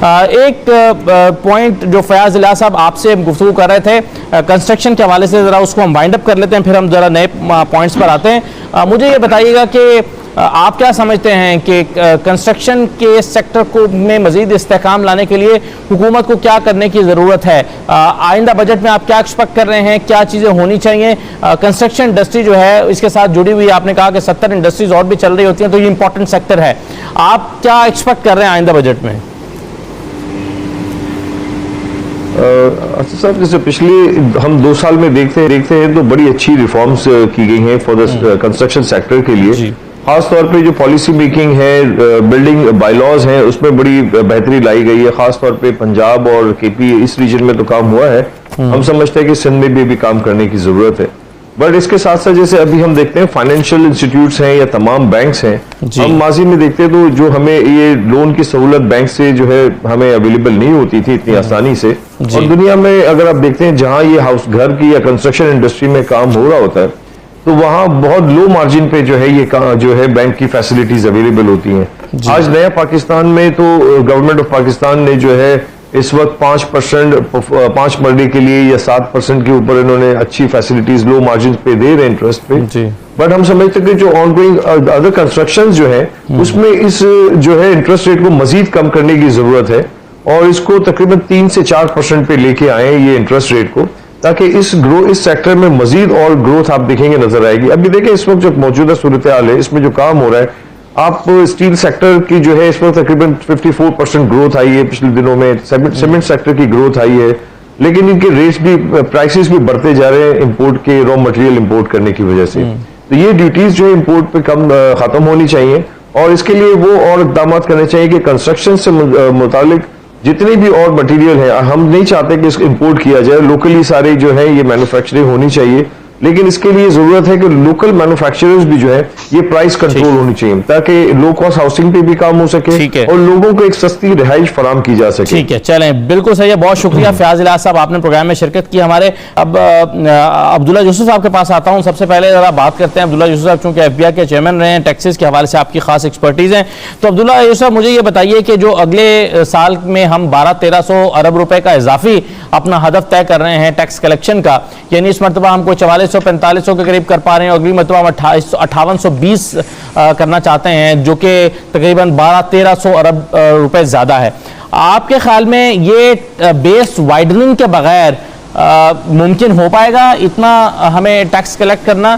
एक पॉइंट जो फयाज इलाही साहब आपसे गुफ्तगू कर रहे थे कंस्ट्रक्शन के हवाले से, ज़रा उसको हम वाइंड अप कर लेते हैं, फिर हम ज़रा नए पॉइंट्स पर आते हैं। मुझे ये बताइएगा कि आप क्या समझते हैं कि कंस्ट्रक्शन के सेक्टर को में मज़ीद इस्तेहकाम लाने के लिए हुकूमत को क्या करने की ज़रूरत है? आइंदा बजट में आप क्या एक्सपेक्ट कर रहे हैं, क्या चीज़ें होनी चाहिए? कंस्ट्रक्शन इंडस्ट्री जो है इसके साथ जुड़ी हुई, आपने कहा कि 70 इंडस्ट्रीज और भी चल रही होती हैं, तो ये इंपॉर्टेंट सेक्टर है। आप क्या एक्सपेक्ट कर रहे हैं आइंदा बजट में? साहब, जैसे पिछले हम 2 साल में देखते हैं तो बड़ी अच्छी रिफॉर्म्स की गई हैं फॉर द कंस्ट्रक्शन सेक्टर के लिए। खास तौर पे जो पॉलिसी मेकिंग है, बिल्डिंग बायलॉज हैं, उसमें बड़ी बेहतरी लाई गई है। खास तौर पे पंजाब और केपी इस रीजन में तो काम हुआ है। हम समझते हैं कि सिंध में भी काम करने की जरूरत है। बट इसके साथ साथ जैसे अभी हम देखते हैं फाइनेंशियल इंस्टीट्यूट्स हैं या तमाम बैंक्स हैं, हम माजी में देखते हैं तो जो हमें ये लोन की सहूलत बैंक से जो है हमें अवेलेबल नहीं होती थी इतनी आसानी से। और दुनिया में अगर आप देखते हैं जहां ये हाउस घर की या कंस्ट्रक्शन इंडस्ट्री में काम हो रहा होता है, तो वहां बहुत लो मार्जिन पे जो है ये जो है बैंक की फैसिलिटीज अवेलेबल होती हैं। आज नया पाकिस्तान में तो गवर्नमेंट ऑफ पाकिस्तान ने जो है इस वक्त 5 मरडे के लिए या 7% के ऊपर इन्होंने अच्छी फैसिलिटीज लो मार्जिन पे दे रहे हैं इंटरेस्ट पे। बट हम समझते हैं कि जो ऑनगोइंग अदर कंस्ट्रक्शन जो है उसमें इस जो है इंटरेस्ट रेट को मजीद कम करने की जरूरत है और इसको तकरीबन 3 से 4% पे लेके आए ये इंटरेस्ट रेट को, ताकि इस सेक्टर में मजीद और ग्रोथ आप देखेंगे नजर आएगी। अभी देखें इस वक्त जो मौजूदा सूरत हाल है, इसमें जो काम हो रहा है, आप स्टील सेक्टर की जो है इस वक्त तकरीबन 54% ग्रोथ आई है पिछले दिनों में। सीमेंट सेक्टर की ग्रोथ आई है, लेकिन इनके रेट्स भी, प्राइसेस भी बढ़ते जा रहे हैं इंपोर्ट के, रॉ मटेरियल इंपोर्ट करने की वजह से। तो ये ड्यूटीज जो है इंपोर्ट पे खत्म होनी चाहिए और इसके लिए वो और इकदाम करने चाहिए कि कंस्ट्रक्शन से मुतालिक जितनी भी और मटेरियल है, हम नहीं चाहते कि इसको इंपोर्ट किया जाए, लोकली सारे जो है ये मैन्युफैक्चरिंग होनी चाहिए। लेकिन इसके लिए जरूरत है कि लोकल मैन्युफैक्चरर्स भी जो है ये प्राइस कंट्रोल होनी चाहिए, ताकि लो कॉस्ट हाउसिंग पे भी काम हो सके और लोगों को एक सस्ती रिहाइश फराम की जा सके। ठीक है, चलें, बिल्कुल सही है। बहुत शुक्रिया फयाज इलाही साहब, आपने प्रोग्राम में शिरकत की हमारे। अब अब्दुल्ला यूसुफ साहब के पास आता हूँ। सबसे पहले जरा बात करते हैं अब्दुल्ला यूसुफ साहब, चूंकि FBI के चेयरमैन रहे हैं, टैक्सेस के हवाले से आपकी खास एक्सपर्टीज है। तो अब्दुल्ला यूसुफ, मुझे ये बताइए कि जो अगले साल में हम 1200-1300 अरब रुपए का इजाफी अपना हदफ तय कर रहे हैं टैक्स कलेक्शन का, यानी इस मरतबा हमको 4400-4500 के करीब कर पा रहे हैं, अगली मरतबा हम 5820 करना चाहते हैं, जो कि तकरीबन 1200-1300 अरब रुपए ज्यादा है। आपके ख्याल में ये बेस वाइडनिंग के बगैर मुमकिन हो पाएगा इतना हमें टैक्स कलेक्ट करना,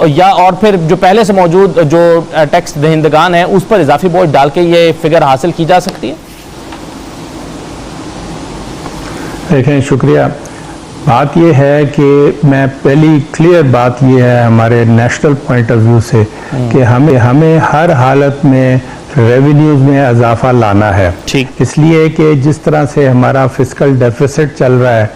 या और फिर जो पहले से मौजूद जो टैक्स दहिंदगान है उस पर इजाफी बोझ डाल के ये फिगर हासिल की जा सकती है? देखें, शुक्रिया। बात यह है कि मैं पहली क्लियर बात यह है हमारे नेशनल पॉइंट ऑफ व्यू से कि हमें हर हालत में रेवेन्यूज में इजाफा लाना है। इसलिए कि जिस तरह से हमारा फिस्कल डेफिसिट चल रहा है,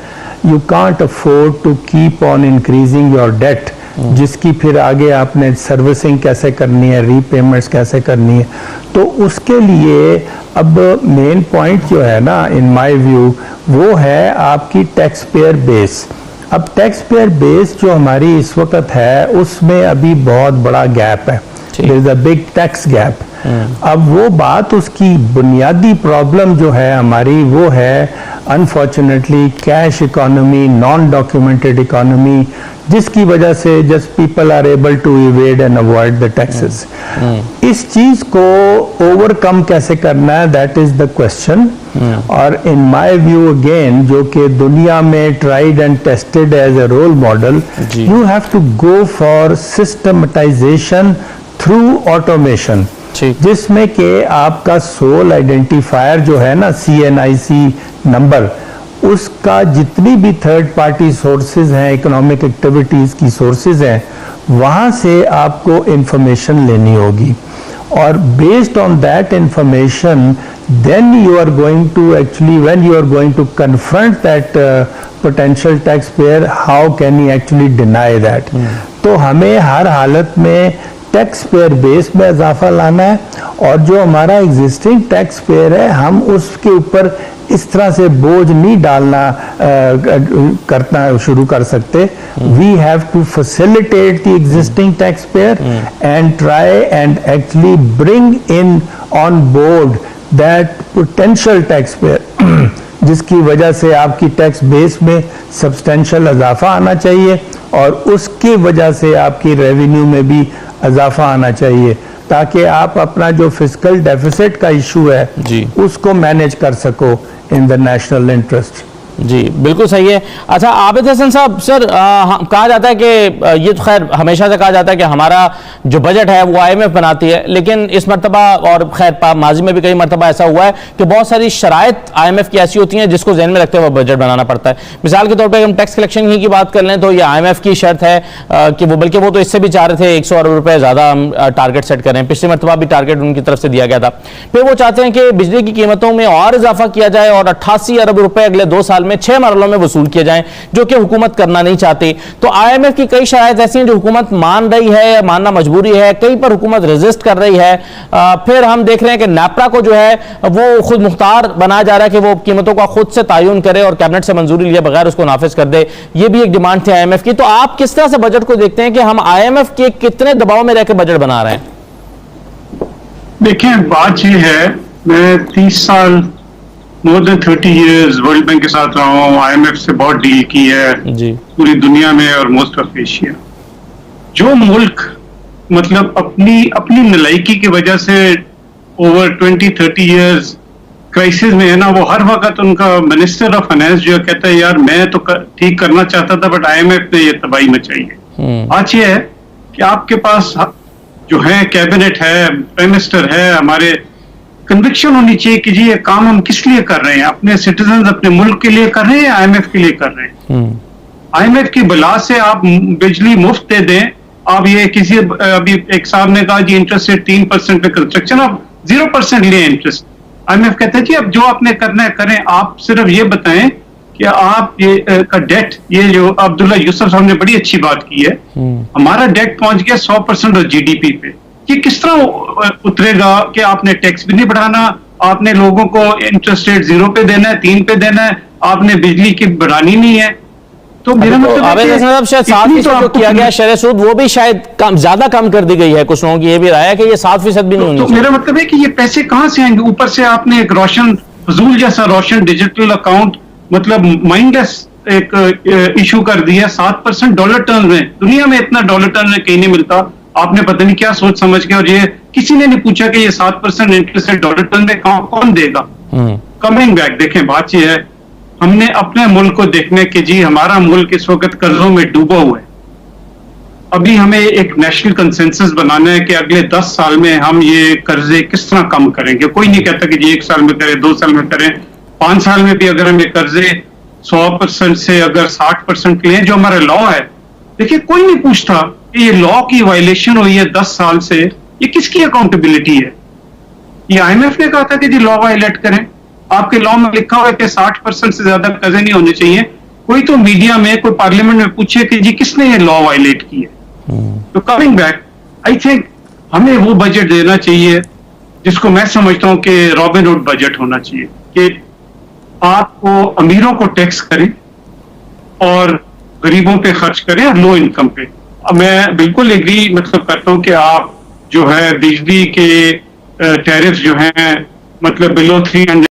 you can't afford to keep on increasing your debt, जिसकी फिर आगे आपने सर्विसिंग कैसे करनी है, रीपेमेंट्स कैसे करनी है। तो उसके लिए अब मेन पॉइंट जो है ना, इन माय व्यू, वो है आपकी टैक्स पेयर बेस। अब टैक्स पेयर बेस जो हमारी इस वक्त है उसमें अभी बहुत बड़ा गैप है, there is a big tax gap. अब वो बात, उसकी बुनियादी प्रॉब्लम जो है हमारी, वो है unfortunately cash economy, non documented economy, जिसकी वजह से just people are able to evade and avoid the taxes. इस चीज को ओवरकम कैसे करना है, दैट इज द क्वेश्चन। और इन माय व्यू अगेन, जो कि दुनिया में tried and tested as a role model, you have to go for systematization through automation, जिसमें कि आपका सोल आइडेंटिफायर जो है ना, CNIC नंबर, उसका जितनी भी थर्ड पार्टी सोर्सेज हैं, इकोनॉमिक एक्टिविटीज की सोर्सेज हैं, वहां से आपको इंफॉर्मेशन लेनी होगी और based on that information then you are going to actually, when you are going to confront that potential taxpayer, how can he actually deny that? तो हमें हर हालत में टैक्स पेयर बेस में इजाफा लाना है और जो हमारा एग्जिस्टिंग टैक्स पेयर है, हम उसके ऊपर इस तरह से बोझ नहीं डालना करना शुरू कर सकते। We have to facilitate the existing taxpayer and try and actually bring in on board that potential taxpayer जिसकी वजह से आपकी टैक्स बेस में सब्सटेंशियल इजाफा आना चाहिए और उसकी वजह से आपकी रेवेन्यू में भी इजाफा आना चाहिए, ताकि आप अपना जो फिस्कल डेफिसिट का इशू है जी उसको मैनेज कर सको इन द नेशनल इंटरेस्ट। जी बिल्कुल सही है। अच्छा आबिद हसन साहब, सर कहा जाता है कि ये तो खैर हमेशा से कहा जाता है कि हमारा जो बजट है वो IMF बनाती है, लेकिन इस मरतबा और खैर माजी में भी कई मरतबा ऐसा हुआ है कि बहुत सारी शराइत IMF की ऐसी होती हैं जिसको ज़हन में रखते हुए बजट बनाना पड़ता है। मिसाल के तौर पर हम टैक्स कलेक्शन ही की बात कर लें तो ये IMF की शर्त है कि वो, बल्कि वो तो इससे भी चाह रहे थे 100 अरब रुपये ज़्यादा हम टारगेट सेट करें, पिछले मरतबा भी टारगेट उनकी तरफ से दिया गया था। फिर वो चाहते हैं कि बिजली की कीमतों में और इजाफा किया जाए और 88 अरब रुपये अगले 2 साल में 6 मरलों में वसूल किए जाएं, जो कि हुकूमत करना नहीं चाहती। तो IMF की कई शराइत ऐसी हैं जो हुकूमत मान रही है, मानना मजबूरी है, कई पर हुकूमत रेजिस्ट कर रही है। फिर हम देख रहे हैं कि NAPRA को जो है वो खुद मुख्तार बनाया जा रहा है कि वो कीमतों का खुद से तयन करे और कैबिनेट से मंजूरी लिए बगैर उसको नाफिज कर दे। ये भी एक डिमांड थी IMF की। तो आप किस तरह से बजट को देखते हैं कि हम IMF के कितने दबाव में रहकर बजट बना रहे हैं? देखिए बात ये है, मैं 30 साल more than 30 years world bank के साथ रहा हूँ, IMF से बहुत डील की है जी पूरी दुनिया में और मोस्ट ऑफ एशिया। जो मुल्क मतलब अपनी नलायकी की वजह से ओवर 20-30 इयर्स क्राइसिस में है ना, वो हर वक्त उनका मिनिस्टर ऑफ फाइनेंस जो कहता है यार मैं तो ठीक करना चाहता था बट IMF ने ये तबाही मचाई है। आज ये है कि आपके पास जो है कैबिनेट है, प्राइम मिनिस्टर है, हमारे कन्विक्शन होनी चाहिए कि जी ये काम हम किस लिए कर रहे हैं, अपने सिटीजन अपने मुल्क के लिए कर रहे हैं या IMF के लिए कर रहे हैं। IMF की बला से आप बिजली मुफ्त दे दें, आप ये किसी अभी एक साहब ने कहा जी इंटरेस्ट रेट 3% पे कंस्ट्रक्शन, आप 0% ले इंटरेस्ट। IMF कहते हैं जी अब जो आपने करना है करें, आप सिर्फ ये बताएं कि आप ये का डेट, ये जो अब्दुल्ला यूसुफ साहब ने बड़ी अच्छी बात की है, हमारा डेट पहुंच गया 100% ऑफ GDP पे। ये किस तरह उतरेगा कि आपने टैक्स भी नहीं बढ़ाना, आपने लोगों को इंटरेस्ट रेट 0 पे देना है, 3 पे देना है, आपने बिजली की बढ़ानी नहीं है। तो मेरा मतलब आबिद हसन साहब, शायद 7% जो किया गया शरह सूद वो भी शायद ज्यादा कम कर दी गई है। कुछ लोगों की ये भी राय है कि ये 7% भी नहीं होनी चाहिए। मेरा मतलब है कि ये पैसे कहां से आएंगे? ऊपर से आपने एक रोशन फजूल जैसा रोशन डिजिटल अकाउंट मतलब माइंडलेस एक इशू कर दिया 7% डॉलर टर्न में। दुनिया में इतना डॉलर टर्न में कहीं नहीं मिलता। आपने पता नहीं क्या सोच समझ के, और ये किसी ने नहीं पूछा कि ये 7% इंटरेस्ट डॉलर टर्न में कौन देगा। कमिंग बैक, देखें बात ये है, हमने अपने मुल्क को देखने के जी हमारा मुल्क इस वक्त कर्जों में डूबा हुआ है। अभी हमें एक नेशनल कंसेंसस बनाना है कि अगले 10 साल में हम ये कर्जे किस तरह कम करेंगे। कोई नहीं कहता कि जी 1 साल में करें, 2 साल में करें, 5 साल में भी अगर हम ये कर्जे 100% से अगर 60% लें जो हमारा लॉ है। देखिए कोई नहीं पूछता कि ये लॉ की वायलेशन हुई है 10 साल से, ये किसकी अकाउंटेबिलिटी है? ये IMF ने कहा था कि जी लॉ वायलेट करें। आपके लॉ में लिखा हुआ है कि 60% से ज्यादा कर्जे नहीं होने चाहिए। कोई तो मीडिया में, कोई पार्लियामेंट में पूछे कि जी किसने ये लॉ वायलेट की है। तो कमिंग बैक, आई थिंक हमें वो बजट देना चाहिए जिसको मैं समझता हूं कि रॉबिनहुड बजट होना चाहिए, कि आपको अमीरों को टैक्स करें और गरीबों पे खर्च करें और लो इनकम पे। अब मैं बिल्कुल एग्री मतलब करता हूं कि आप जो है बिजली के टैरिफ जो हैं मतलब बिलो 300